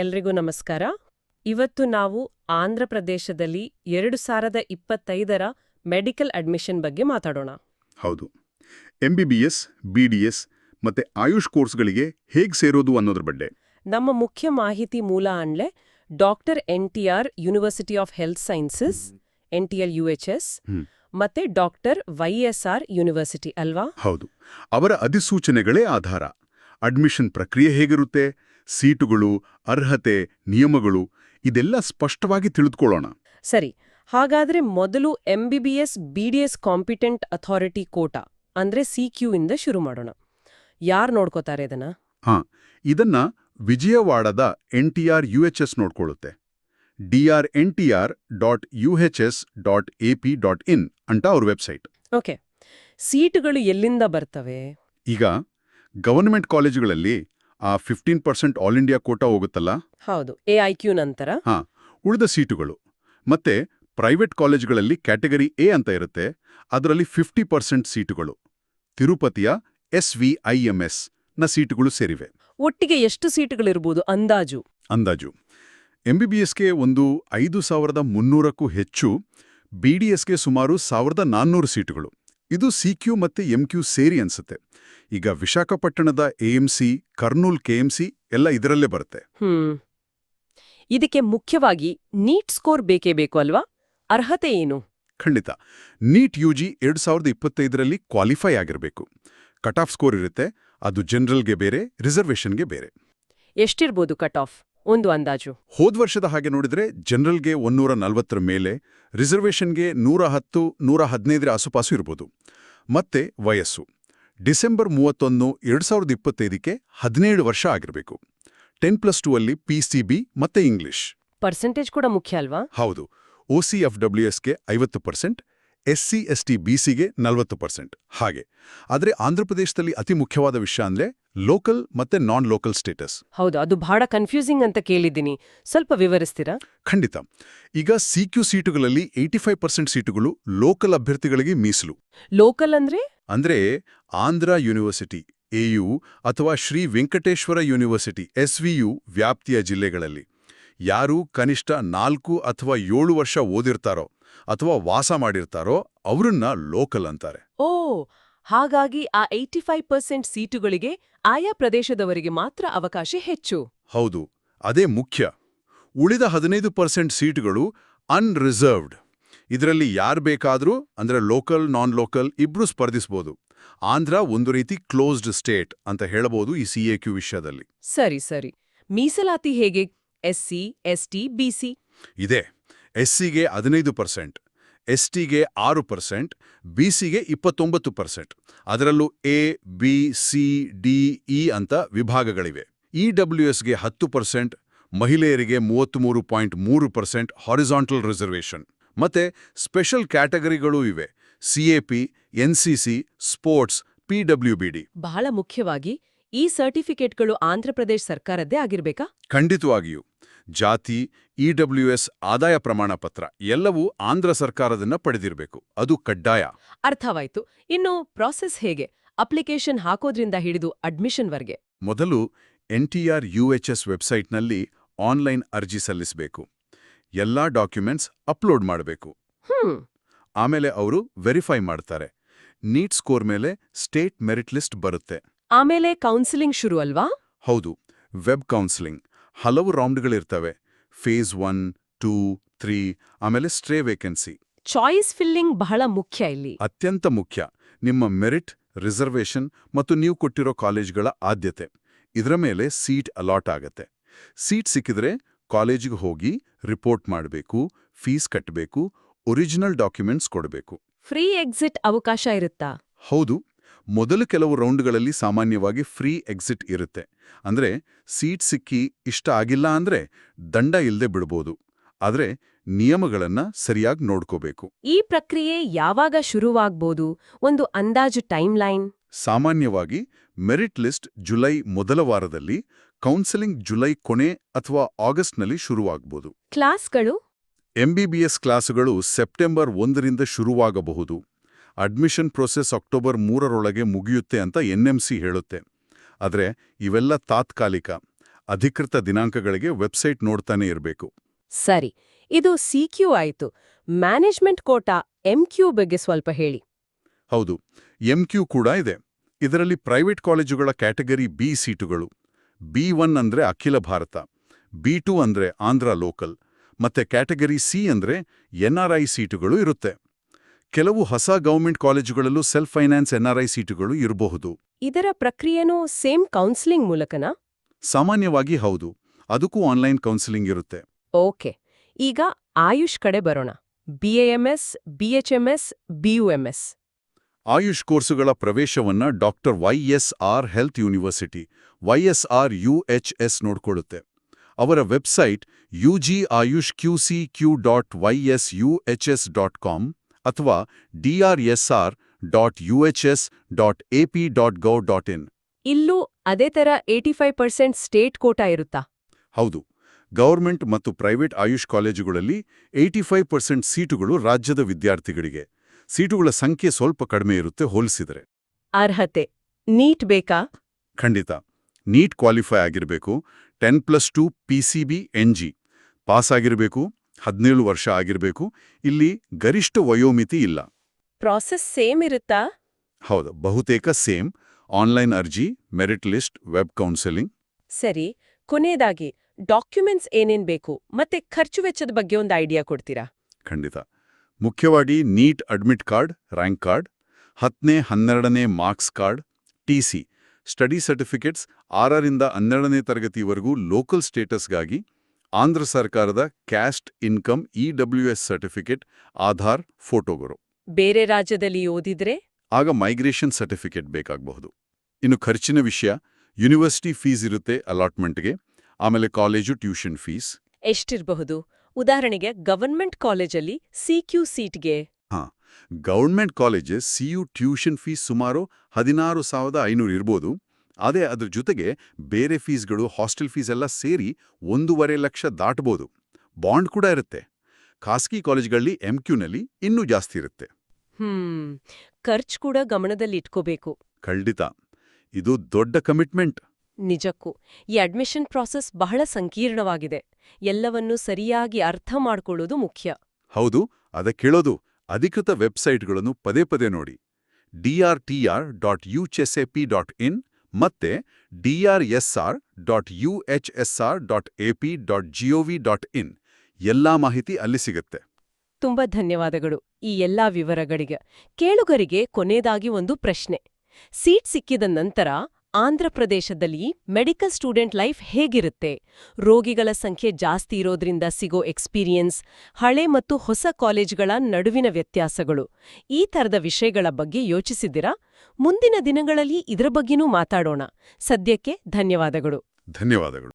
ಎಲ್ರಿಗೂ ನಮಸ್ಕಾರ. ಇವತ್ತು ನಾವು ಆಂಧ್ರ ಪ್ರದೇಶದಲ್ಲಿ 2025ರ ಮೆಡಿಕಲ್ ಅಡ್ಮಿಷನ್ ಬಗ್ಗೆ ಮಾತಾಡೋಣ. ಹೌದು. MBBS, BDS ಮತ್ತೆ ಆಯುಷ್ ಕೋರ್ಸ್ಗಳಿಗೆ ಹೇಗೆ ಸೇರೋದು ಅನ್ನೋದ್ರ ಬಗ್ಗೆ. ನಮ್ಮ ಮುಖ್ಯ ಮಾಹಿತಿ ಮೂಲ ಅನ್ಲೆ doctor NTR university of health sciences NTL UHS ಮತ್ತೆ ಡಾಕ್ಟರ್ YSR ಯೂನಿವರ್ಸಿಟಿ ಅಲ್ವಾ? ಹೌದು. ಅವರ ಅಧಿಸೂಚನೆಗಳೇ ಆಧಾರ. ಅಡ್ಮಿಷನ್ ಪ್ರಕ್ರಿಯೆ ಹೇಗಿರುತ್ತೆ, ಸೀಟುಗಳು, ಅರ್ಹತೆ, ನಿಯಮಗಳು ಇದೆಲ್ಲ ಸ್ಪಷ್ಟವಾಗಿ ತಿಳಿದುಕೊಳ್ಳೋಣ. ಸರಿ, ಹಾಗಾದ್ರೆ ಮೊದಲು MBBS BDS competent authority quota ಅಂದ್ರೆ CQ ಇಂದ ಶುರು ಮಾಡೋಣ. ಯಾರು ನೋಡ್ಕೋತಾರೆ ಇದನ್ನ? ಇದನ್ನ ವಿಜಯವಾಡದ NTR UHS ನೋಡ್ಕೊಳ್ಳುತ್ತೆ. drntr.uhs.ap.in ಅಂತ ಅವ್ರ ವೆಬ್ಸೈಟ್. ಓಕೆ, ಸೀಟುಗಳು ಎಲ್ಲಿಂದ ಬರ್ತವೆ? ಈಗ ಗವರ್ನಮೆಂಟ್ ಕಾಲೇಜುಗಳಲ್ಲಿ ಆ 15% ಆಲ್ ಇಂಡಿಯಾ ಕೋಟಾ ಹೋಗುತ್ತಲ್ಲ, ಹೌದು, AIQ ನಂತರ ಉಳಿದ ಸೀಟುಗಳು. ಮತ್ತೆ ಪ್ರೈವೇಟ್ ಕಾಲೇಜುಗಳಲ್ಲಿ ಕ್ಯಾಟಗರಿ ಎ ಅಂತ ಇರುತ್ತೆ, ಅದರಲ್ಲಿ 50% ಸೀಟುಗಳು ತಿರುಪತಿಯ SVIMS ನ ಸೀಟುಗಳು ಸೇರಿವೆ. ಒಟ್ಟಿಗೆ ಎಷ್ಟು ಸೀಟುಗಳಿರ್ಬೋದು ಅಂದಾಜು? MBBSಗೆ ಒಂದು 5,300ಕ್ಕೂ ಹೆಚ್ಚು, BDSಗೆ ಸುಮಾರು 1,400 ಸೀಟುಗಳು. ಇದು CQ ಮತ್ತೆ MQ ಸೇರಿ ಅನ್ಸುತ್ತೆ. ಈಗ ವಿಶಾಖಪಟ್ಟಣದ AMC, ಕರ್ನೂಲ್ KMC ಎಲ್ಲ ಇದರಲ್ಲೇ ಬರುತ್ತೆ. ಇದಕ್ಕೆ ಮುಖ್ಯವಾಗಿ ನೀಟ್ ಸ್ಕೋರ್ ಬೇಕೇ ಬೇಕು ಅಲ್ವಾ? ಅರ್ಹತೆ ಏನು? ಖಂಡಿತ. ನೀಟ್ UG 2025ರಲ್ಲಿ ಕ್ವಾಲಿಫೈ ಆಗಿರಬೇಕು. ಕಟ್ ಆಫ್ ಸ್ಕೋರ್ ಇರುತ್ತೆ, ಅದು ಜನರಲ್ಗೆ ಬೇರೆ, ರಿಸರ್ವೇಷನ್ಗೆ ಬೇರೆ. ಎಷ್ಟಿರ್ಬೋದು ಕಟ್ ಆಫ್? ಒಂದು ಅಂದಾಜು. ಹೋದ್ವರ್ಷದ ಹಾಗೆ ನೋಡಿದ್ರೆ ಜನರಲ್ಗೆ 140ರ ಮೇಲೆ, ರಿಸರ್ವೇಷನ್ಗೆ 110-115ರ ಆಸುಪಾಸು ಇರ್ಬೋದು. ಮತ್ತೆ ವಯಸ್ಸು ಡಿಸೆಂಬರ್ 31, 2025ಕ್ಕೆ 17 ವರ್ಷ ಆಗಿರಬೇಕು. 10+2 ಅಲ್ಲಿ PCB ಮತ್ತೆ ಇಂಗ್ಲಿಷ್. ಪರ್ಸೆಂಟೇಜ್ ಕೂಡ ಮುಖ್ಯ ಅಲ್ವಾ? ಹೌದು. OCFWSಗೆ 50%, SC ST BCಗೆ 40%. ಹಾಗೆ. ಆದರೆ ಆಂಧ್ರಪ್ರದೇಶದಲ್ಲಿ ಅತಿ ಮುಖ್ಯವಾದ ವಿಷಯ ಅಂದ್ರೆ ಲೋಕಲ್ ಮತ್ತೆ ನಾನ್ ಲೋಕಲ್ ಸ್ಟೇಟಸ್. ಹೌದು, ಅದು ಬಹಳ ಕನ್ಫ್ಯೂಸಿಂಗ್ ಅಂತ ಕೇಳಿದ್ದೀನಿ, ಸ್ವಲ್ಪ ವಿವರಿಸ್ತೀರಾ? ಖಂಡಿತ. ಈಗ CQ ಸೀಟುಗಳಲ್ಲಿ 85% ಸೀಟುಗಳು ಲೋಕಲ್ ಅಭ್ಯರ್ಥಿಗಳಿಗೆ ಮೀಸಲು. ಲೋಕಲ್ ಅಂದ್ರೆ ಆಂಧ್ರ ಯೂನಿವರ್ಸಿಟಿ AU ಅಥವಾ ಶ್ರೀ ವೆಂಕಟೇಶ್ವರ ಯೂನಿವರ್ಸಿಟಿ SVU ವ್ಯಾಪ್ತಿಯ ಜಿಲ್ಲೆಗಳಲ್ಲಿ ಯಾರು ಕನಿಷ್ಠ 4 ಅಥವಾ 7 ವರ್ಷ ಓದಿರ್ತಾರೋ ಅಥವಾ ವಾಸ ಮಾಡಿರ್ತಾರೋ ಅವರನ್ನ ಲೋಕಲ್ ಅಂತಾರೆ. ಓ, ಹಾಗಾಗಿ ಆ 85% ಸೀಟುಗಳಿಗೆ ಆಯಾ ಪ್ರದೇಶದವರಿಗೆ ಮಾತ್ರ ಅವಕಾಶ ಹೆಚ್ಚು. ಹೌದು, ಅದೇ ಮುಖ್ಯ. ಉಳಿದ 15% ಸೀಟುಗಳು ಅನ್ರಿಸರ್ವ್ಡ್. ಇದರಲ್ಲಿ ಯಾರು ಬೇಕಾದ್ರೂ ಅಂದ್ರೆ ಲೋಕಲ್, ನಾನ್ ಲೋಕಲ್ ಇಬ್ರು ಸ್ಪರ್ಧಿಸಬಹುದು. ಆಂಧ್ರ ಒಂದು ರೀತಿ ಕ್ಲೋಸ್ಡ್ ಸ್ಟೇಟ್ ಅಂತ ಹೇಳಬಹುದು ಈ CAQ ವಿಷಯದಲ್ಲಿ. ಸರಿ. ಮೀಸಲಾತಿ ಹೇಗೆ? SC, ST, BC ಇದೆ. SCಗೆ 15%, STಗೆ 6%, BCಗೆ 29%. ಅದರಲ್ಲೂ A, B, C, D, E ಅಂತ ವಿಭಾಗಗಳಿವೆ. EWSಗೆ 10%, ಮಹಿಳೆಯರಿಗೆ 33.3% ಹಾರಿಜಾಂಟಲ್ ರಿಸರ್ವೇಷನ್. ಮತ್ತೆ ಸ್ಪೆಷಲ್ ಕ್ಯಾಟಗರಿಗಳೂ ಇವೆ. CAP, NCC, sports, PWBD. ಬಹಳ ಮುಖ್ಯವಾಗಿ ಈ ಸರ್ಟಿಫಿಕೇಟ್ಗಳು ಆಂಧ್ರಪ್ರದೇಶ ಸರ್ಕಾರದ್ದೇ ಆಗಿರ್ಬೇಕಾ? ಖಂಡಿತವಾಗಿಯೂ. ಜಾತಿ, EWS ಆದಾಯ ಪ್ರಮಾಣ ಪತ್ರ ಎಲ್ಲವೂ ಆಂಧ್ರ ಸರ್ಕಾರದನ್ನ ಪಡೆದಿರಬೇಕು. ಅದು ಕಡ್ಡಾಯ. ಅರ್ಥವಾಯ್ತು. ಇನ್ನು ಪ್ರಾಸೆಸ್ ಹೇಗೆ? ಅಪ್ಲಿಕೇಶನ್ ಹಾಕೋದ್ರಿಂದ ಹಿಡಿದು ಅಡ್ಮಿಷನ್ವರೆಗೆ. ಮೊದಲು NTR UHS ವೆಬ್ಸೈಟ್ನಲ್ಲಿ ಆನ್ಲೈನ್ ಅರ್ಜಿ ಸಲ್ಲಿಸಬೇಕು. ಎಲ್ಲಾ ಡಾಕ್ಯುಮೆಂಟ್ಸ್ ಅಪ್ಲೋಡ್ ಮಾಡಬೇಕು. ಆಮೇಲೆ ಅವರು ವೆರಿಫೈ ಮಾಡ್ತಾರೆ. ನೀಟ್ ಸ್ಕೋರ್ ಮೇಲೆ ಸ್ಟೇಟ್ ಮೆರಿಟ್ ಲಿಸ್ಟ್ ಬರುತ್ತೆ. ಆಮೇಲೆ ಕೌನ್ಸಿಲಿಂಗ್ ಶುರು ಅಲ್ವಾ? ಹೌದು, ವೆಬ್ ಕೌನ್ಸಿಲಿಂಗ್. ಹಲವು ರೌಂಡ್ಗಳಿರ್ತವೆ. ಫೇಸ್ 1, 2, 3, ಆಮೇಲೆ ಸ್ಟ್ರೇ ವೇಕೆನ್ಸಿ. ಚಾಯ್ಸ್ ಫಿಲ್ಲಿಂಗ್ ಬಹಳ ಮುಖ್ಯ ಇಲ್ಲಿ. ಅತ್ಯಂತ ಮುಖ್ಯ. ನಿಮ್ಮ ಮೆರಿಟ್, ರಿಸರ್ವೇಷನ್ ಮತ್ತು ನೀವು ಕೊಟ್ಟಿರೋ ಕಾಲೇಜ್ಗಳ ಆದ್ಯತೆ ಇದರ ಮೇಲೆ ಸೀಟ್ ಅಲಾಟ್ ಆಗತ್ತೆ. ಸೀಟ್ ಸಿಕ್ಕಿದ್ರೆ ಕಾಲೇಜಿಗೆ ಹೋಗಿ ರಿಪೋರ್ಟ್ ಮಾಡಬೇಕು, ಫೀಸ್ ಕಟ್ಟಬೇಕು, ಒರಿಜಿನಲ್ ಡಾಕ್ಯುಮೆಂಟ್ಸ್ ಕೊಡಬೇಕು. ಫ್ರೀ ಎಕ್ಸಿಟ್ ಅವಕಾಶ ಇರುತ್ತಾ? ಹೌದು. ಮೊದಲು ಕೆಲವು ರೌಂಡ್ಗಳಲ್ಲಿ ಸಾಮಾನ್ಯವಾಗಿ ಫ್ರೀ ಎಕ್ಸಿಟ್ ಇರುತ್ತೆ. ಅಂದ್ರೆ ಸೀಟ್ ಸಿಕ್ಕಿ ಇಷ್ಟ ಆಗಿಲ್ಲ ಅಂದ್ರೆ ದಂಡ ಇಲ್ಲದೆ ಬಿಡ್ಬೋದು. ಆದ್ರೆ ನಿಯಮಗಳನ್ನ ಸರಿಯಾಗಿ ನೋಡ್ಕೋಬೇಕು. ಈ ಪ್ರಕ್ರಿಯೆ ಯಾವಾಗ ಶುರುವಾಗ್ಬೋದು? ಒಂದು ಅಂದಾಜು ಟೈಮ್ ಲೈನ್? ಸಾಮಾನ್ಯವಾಗಿ ಮೆರಿಟ್ ಲಿಸ್ಟ್ ಜುಲೈ ಮೊದಲ ವಾರದಲ್ಲಿ, ಕೌನ್ಸಿಲಿಂಗ್ ಜುಲೈ ಕೊನೆ ಅಥವಾ ಆಗಸ್ಟ್ನಲ್ಲಿ ಶುರುವಾಗಬಹುದು. ಕ್ಲಾಸ್ಗಳು? MBBS ಕ್ಲಾಸುಗಳು ಸೆಪ್ಟೆಂಬರ್ 1ರಿಂದ ಶುರುವಾಗಬಹುದು. ಅಡ್ಮಿಷನ್ ಪ್ರೊಸೆಸ್ ಅಕ್ಟೋಬರ್ 3ರೊಳಗೆ ಮುಗಿಯುತ್ತೆ ಅಂತ NMC ಹೇಳುತ್ತೆ. ಆದರೆ ಇವೆಲ್ಲ ತಾತ್ಕಾಲಿಕ. ಅಧಿಕೃತ ದಿನಾಂಕಗಳಿಗೆ ವೆಬ್ಸೈಟ್ ನೋಡ್ತಾನೆ ಇರಬೇಕು. ಸರಿ, ಇದು ಸಿಕ್ಯೂ ಆಯ್ತು. ಮ್ಯಾನೇಜ್ಮೆಂಟ್ ಕೋಟಾ ಎಂಕ್ಯೂ ಬಗ್ಗೆ ಸ್ವಲ್ಪ ಹೇಳಿ. ಹೌದು, ಎಂಕ್ಯೂ ಕೂಡ ಇದೆ. ಇದರಲ್ಲಿ ಪ್ರೈವೇಟ್ ಕಾಲೇಜುಗಳ ಕ್ಯಾಟಗರಿ ಬಿ ಸೀಟುಗಳು. B1 ಅಂದ್ರೆ ಅಖಿಲ ಭಾರತ, B2 ಅಂದ್ರೆ ಆಂಧ್ರ ಲೋಕಲ್, ಮತ್ತೆ ಕ್ಯಾಟಗರಿ ಸಿ ಅಂದ್ರೆ NRI ಸೀಟುಗಳು ಇರುತ್ತೆ. ಕೆಲವು ಹೊಸ ಗೌರ್ಮೆಂಟ್ ಕಾಲೇಜುಗಳಲ್ಲೂ ಸೆಲ್ಫ್ ಫೈನಾನ್ಸ್ NRI ಸೀಟುಗಳು ಇರಬಹುದು. ಇದರ ಪ್ರಕ್ರಿಯೆನೂ ಸೇಮ್ ಕೌನ್ಸಿಲಿಂಗ್ ಮೂಲಕನಾ? ಸಾಮಾನ್ಯವಾಗಿ ಹೌದು, ಅದಕ್ಕೂ ಆನ್ಲೈನ್ ಕೌನ್ಸಿಲಿಂಗ್ ಇರುತ್ತೆ. ಓಕೆ, ಈಗ ಆಯುಷ್ ಕಡೆ ಬರೋಣ. BAMS, BHMS, BUMS. ಆಯುಷ್ ಕೋರ್ಸುಗಳ ಪ್ರವೇಶವನ್ನ doctor YSR health university YSR UHS ನೋಡ್ಕೊಳ್ಳುತ್ತೆ. ಅವರ ವೆಬ್ಸೈಟ್ ugayushqcq.ysuhs.com ಅಥವಾ drsr.uhs.ap.gov.in. ಇಲ್ಲೂ ಅದೇ ತರ 85% ಸ್ಟೇಟ್ ಕೋಟಾ ಇರುತ್ತಾ? ಹೌದು, ಗವರ್ಮೆಂಟ್ ಮತ್ತು ಪ್ರೈವೇಟ್ ಆಯುಷ್ ಕಾಲೇಜುಗಳಲ್ಲಿ 85% ಸೀಟುಗಳು ರಾಜ್ಯದ ವಿದ್ಯಾರ್ಥಿಗಳಿಗೆ. ಸೀಟುಗಳ ಸಂಖ್ಯೆ ಸ್ವಲ್ಪ ಕಡಿಮೆ ಇರುತ್ತೆ ಹೋಲಿಸಿದರೆ. ಅರ್ಹತೆ ನೀಟ್ ಬೇಕಾ? ಖಂಡಿತ, ನೀಟ್ ಕ್ವಾಲಿಫೈ ಆಗಿರಬೇಕು, 10+2 PCB NG ಪಾಸ್ ಆಗಿರಬೇಕು, 17 ವರ್ಷ ಆಗಿರಬೇಕು. ಇಲ್ಲಿ ಗರಿಷ್ಠ ವಯೋಮಿತಿ ಇಲ್ಲ. ಪ್ರಾಸೆಸ್ ಸೇಮ್ ಇರುತ್ತಾ? ಹೌದು, ಬಹುತೇಕ ಸೇಮ್. ಆನ್ಲೈನ್ ಅರ್ಜಿ, ಮೆರಿಟ್ ಲಿಸ್ಟ್, ವೆಬ್ ಕೌನ್ಸೆಲಿಂಗ್. ಸರಿ, ಕೊನೆಯದಾಗಿ ಡಾಕ್ಯುಮೆಂಟ್ಸ್ ಏನೇನ್ ಬೇಕು ಮತ್ತೆ ಖರ್ಚು ವೆಚ್ಚದ ಬಗ್ಗೆ ಒಂದು ಐಡಿಯಾ ಕೊಡ್ತೀರಾ? ಖಂಡಿತ. ಮುಖ್ಯವಾಗಿ NEET admit card, rank card, 10ನೇ 12ನೇ marks card, TC, study certificates, 6ರಿಂದ 12ನೇ ತರಗತಿವರೆಗೂ ಲೋಕಲ್ ಸ್ಟೇಟಸ್ಗಾಗಿ, ಆಂಧ್ರ ಸರ್ಕಾರದ caste income EWS certificate, Aadhaar, ಫೋಟೋಗಳು. ಬೇರೆ ರಾಜ್ಯದಲ್ಲಿ ಓದಿದ್ರೆ ಆಗ ಮೈಗ್ರೇಷನ್ ಸರ್ಟಿಫಿಕೇಟ್ ಬೇಕಾಗಬಹುದು. ಇನ್ನು ಖರ್ಚಿನ ವಿಷಯ, ಯೂನಿವರ್ಸಿಟಿ ಫೀಸ್ ಇರುತ್ತೆ ಅಲಾಟ್ಮೆಂಟ್ಗೆ, ಆಮೇಲೆ ಕಾಲೇಜು ಟ್ಯೂಷನ್ ಫೀಸ್. ಎಷ್ಟಿರಬಹುದು? ಉದಾಹರಣೆಗೆ ಗವರ್ಮೆಂಟ್ ಕಾಲೇಜಲ್ಲಿ CQ ಸೀಟ್ಗೆ government colleges CU tuition fees ಸುಮಾರು 16,500 ಇರ್ಬೋದು. ಅದೇ ಅದ್ರ ಜೊತೆಗೆ ಬೇರೆ ಫೀಸ್ಗಳು, ಹಾಸ್ಟೆಲ್ ಫೀಸ್ ಎಲ್ಲ ಸೇರಿ 1.5 ಲಕ್ಷ ದಾಟಬಹುದು. ಬಾಂಡ್ ಕೂಡ ಇರುತ್ತೆ. ಖಾಸಗಿ ಕಾಲೇಜ್ಗಳಲ್ಲಿ MQನಲ್ಲಿ ಇನ್ನೂ ಜಾಸ್ತಿ ಇರುತ್ತೆ. ಖರ್ಚು ಕೂಡ ಗಮನದಲ್ಲಿಟ್ಕೋಬೇಕು. ಖಂಡಿತ, ಇದು ದೊಡ್ಡ ಕಮಿಟ್ಮೆಂಟ್. ನಿಜಕ್ಕೂ ಈ ಅಡ್ಮಿಷನ್ ಪ್ರಾಸೆಸ್ ಬಹಳ ಸಂಕೀರ್ಣವಾಗಿದೆ. ಎಲ್ಲವನ್ನೂ ಸರಿಯಾಗಿ ಅರ್ಥ ಮಾಡ್ಕೊಳ್ಳೋದು ಮುಖ್ಯ. ಹೌದು, ಅದಕ್ಕೇಳೋದು ಅಧಿಕೃತ ವೆಬ್ಸೈಟ್ಗಳನ್ನು ಪದೇ ಪದೇ ನೋಡಿ. drtr.uchsap.in ಮತ್ತೆ drsr.uhsr.ap.gov.in ಎಲ್ಲಾ ಮಾಹಿತಿ ಅಲ್ಲಿ ಸಿಗುತ್ತೆ. ತುಂಬಾ ಧನ್ಯವಾದಗಳು ಈ ಎಲ್ಲಾ ವಿವರಗಳಿಗೆ. ಕೇಳುಗರಿಗೆ ಕೊನೆಯದಾಗಿ ಒಂದು ಪ್ರಶ್ನೆ. ಸೀಟ್ ಸಿಕ್ಕಿದ ನಂತರ ಆಂಧ್ರಪ್ರದೇಶದಲ್ಲಿ ಮೆಡಿಕಲ್ ಸ್ಟೂಡೆಂಟ್ ಲೈಫ್ ಹೇಗಿರುತ್ತೆ? ರೋಗಿಗಳ ಸಂಖ್ಯೆ ಜಾಸ್ತಿ ಇರೋದ್ರಿಂದ ಸಿಗೋ ಎಕ್ಸ್ಪೀರಿಯನ್ಸ್, ಹಳೆ ಮತ್ತು ಹೊಸ ಕಾಲೇಜುಗಳ ನಡುವಿನ ವ್ಯತ್ಯಾಸಗಳು, ಈ ಥರದ ವಿಷಯಗಳ ಬಗ್ಗೆ ಯೋಚಿಸಿದಿರಾ? ಮುಂದಿನ ದಿನಗಳಲ್ಲಿ ಇದರ ಬಗ್ಗೆನೂ ಮಾತಾಡೋಣ. ಸದ್ಯಕ್ಕೆ ಧನ್ಯವಾದಗಳು. ಧನ್ಯವಾದಗಳು.